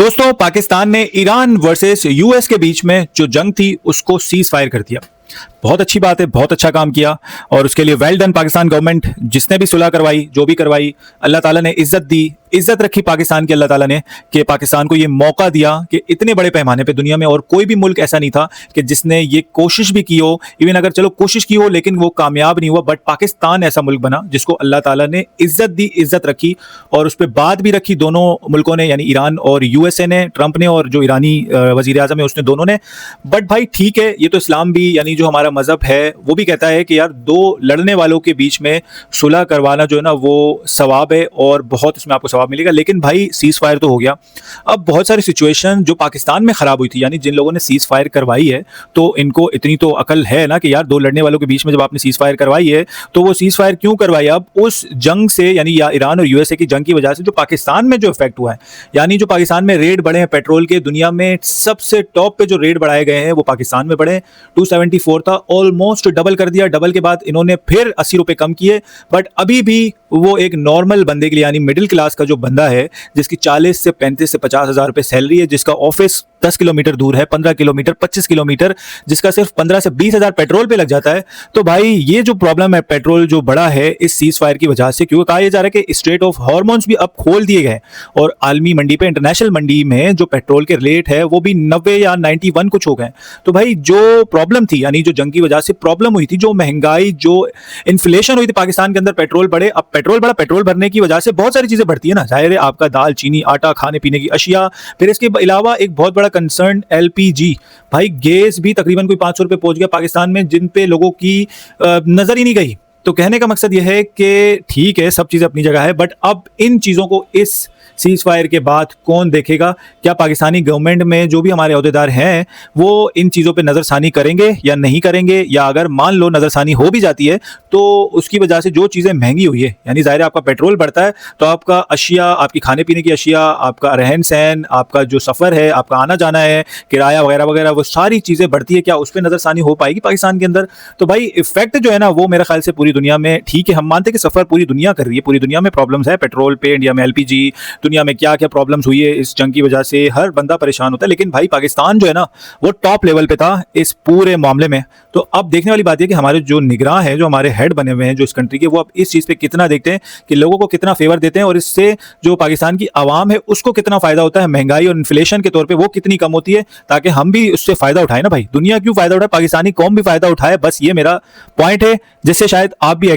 दोस्तों, पाकिस्तान ने Iran versus US के बीच में जो जंग थी उसको सीज फायर कर दिया। बहुत अच्छी बात है, बहुत अच्छा काम किया और उसके लिए वेल डन पाकिस्तान गवर्नमेंट। जिसने भी सुलह करवाई, जो भी करवाई, अल्लाह ताला ने इज्जत दी, इज्जत रखी पाकिस्तान की अल्लाह ताला ने कि पाकिस्तान को ये मौका दिया कि इतने बड़े पैमाने पे दुनिया में और कोई भी मुल्क ऐसा नहीं था कि जिसने ये कोशिश भी की हो। इवन अगर चलो कोशिश की हो लेकिन वो कामयाब नहीं हुआ, बट पाकिस्तान ऐसा मुल्क बना जिसको अल्लाह ताला ने इज्जत दी, इज्जत रखी और उस पर बात भी रखी दोनों मुल्कों ने, यानी ईरान और यूएसए ने, ट्रंप ने और जो ईरानी वजीर आजम है उसने, दोनों ने। बट भाई ठीक है, ये तो इस्लाम भी, यानी जो हमारा मजहब है वो भी कहता है कि यार दो लड़ने वालों के बीच में सुलह करवाना जो है ना वो सवाब है और बहुत इसमें आपको सवाब मिलेगा। लेकिन भाई सीज फायर तो हो गया। अब बहुत सारी सिचुएशन जो पाकिस्तान में खराब हुई थी, यानी जिन लोगों ने सीज फायर करवाई है तो इनको इतनी तो अकल है ना कि यार दो लड़ने वालों के बीच में जब आपने सीज फायर करवाई है तो वो सीज फायर क्यों करवाई। अब उस जंग से, यानी या ईरान और यूएसए की जंग की वजह से जो पाकिस्तान में जो इफेक्ट हुआ है, यानी जो पाकिस्तान में रेट बढ़े हैं पेट्रोल के, दुनिया में सबसे टॉप पे जो रेट बढ़ाए गए हैं वो पाकिस्तान में बढ़े। 274 था, ऑलमोस्ट डबल कर दिया। डबल के बाद इन्होंने फिर 80 रुपए कम किए। बट अभी भी वो एक नॉर्मल बंदे के लिए, यानी मिडिल क्लास का जो बंदा है जिसकी 40 से 35 से 50 हज़ार रुपए सैलरी है, जिसका ऑफिस 10 किलोमीटर दूर है, 15 किलोमीटर, 25 किलोमीटर, जिसका सिर्फ 15 से 20 हज़ार पेट्रोल पे लग जाता है, तो भाई ये जो प्रॉब्लम है पेट्रोल जो बड़ा है इस सीज फायर की वजह से, क्योंकि कहा यह जा रहा है कि स्ट्रेट ऑफ हॉर्मोन्स भी अब खोल दिए गए और आलमी मंडी पे, इंटरनेशनल मंडी में जो पेट्रोल के रेट है वो भी 90 या 91 कुछ हो गए। तो भाई जो प्रॉब्लम थी, यानी जो जंग की वजह से प्रॉब्लम हुई थी, जो महंगाई, जो इन्फ्लेशन हुई थी पाकिस्तान के अंदर, पेट्रोल बढ़े। अब पेट्रोल बढ़ा, पेट्रोल भरने की वजह से बहुत सारी चीजें बढ़ती है ना, जाहिर है आपका दाल, चीनी, आटा, खाने पीने की अशिया। फिर इसके अलावा एक बहुत बड़ा कंसर्न एलपीजी, भाई गैस भी तकरीबन कोई 500 रुपए पहुंच गया पाकिस्तान में, जिन पे लोगों की नजर ही नहीं गई। तो कहने का मकसद यह है कि ठीक है, सब चीजें अपनी जगह है, बट अब इन चीजों को इस सीज फायर के बाद कौन देखेगा? क्या पाकिस्तानी गवर्नमेंट में जो भी हमारे अहदेदार हैं वो इन चीज़ों पे नज़रसानी करेंगे या नहीं करेंगे? या अगर मान लो नज़रसानी हो भी जाती है तो उसकी वजह से जो चीज़ें महंगी हुई है, यानी ज़ाहिर है आपका पेट्रोल बढ़ता है तो आपका अशिया, आपकी खाने पीने की अशिया, आपका रहन सहन, आपका जो सफ़र है, आपका आना जाना है, किराया वगैरह वगैरह, वो सारी चीज़ें बढ़ती है। क्या उस पर नज़रसानी हो पाएगी पाकिस्तान के अंदर? तो भाई इफेक्ट जो है ना वो मेरे ख्याल से पूरी दुनिया में, ठीक है हम मानते हैं कि सफ़र पूरी दुनिया कर रही है, पूरी दुनिया में प्रॉब्लम्स है पेट्रोल पे, इंडिया में एलपीजी, दुनिया में क्या क्या प्रॉब्लम्स हुई है इस जंग की वजह से, हर बंदा परेशान होता है। लेकिन भाई पाकिस्तान जो है ना वो टॉप लेवल पे था इस पूरे मामले में। तो अब देखने वाली बात है कि हमारे जो निगरान है, जो हमारे हेड बने हुए हैं जो इस कंट्री के, वो अब इस चीज़ पे कितना देखते हैं कि लोगों को कितना फेवर देते हैं और इससे जो पाकिस्तान की आवाम है उसको कितना फायदा होता है, महंगाई और इन्फ्लेशन के तौर पर वो कितनी कम होती है, ताकि हम भी उससे फायदा उठाए ना। भाई दुनिया क्यों फायदा उठाए, पाकिस्तानी कौम भी फायदा उठाए, बस ये मेरा पॉइंट है जिससे शायद आप भी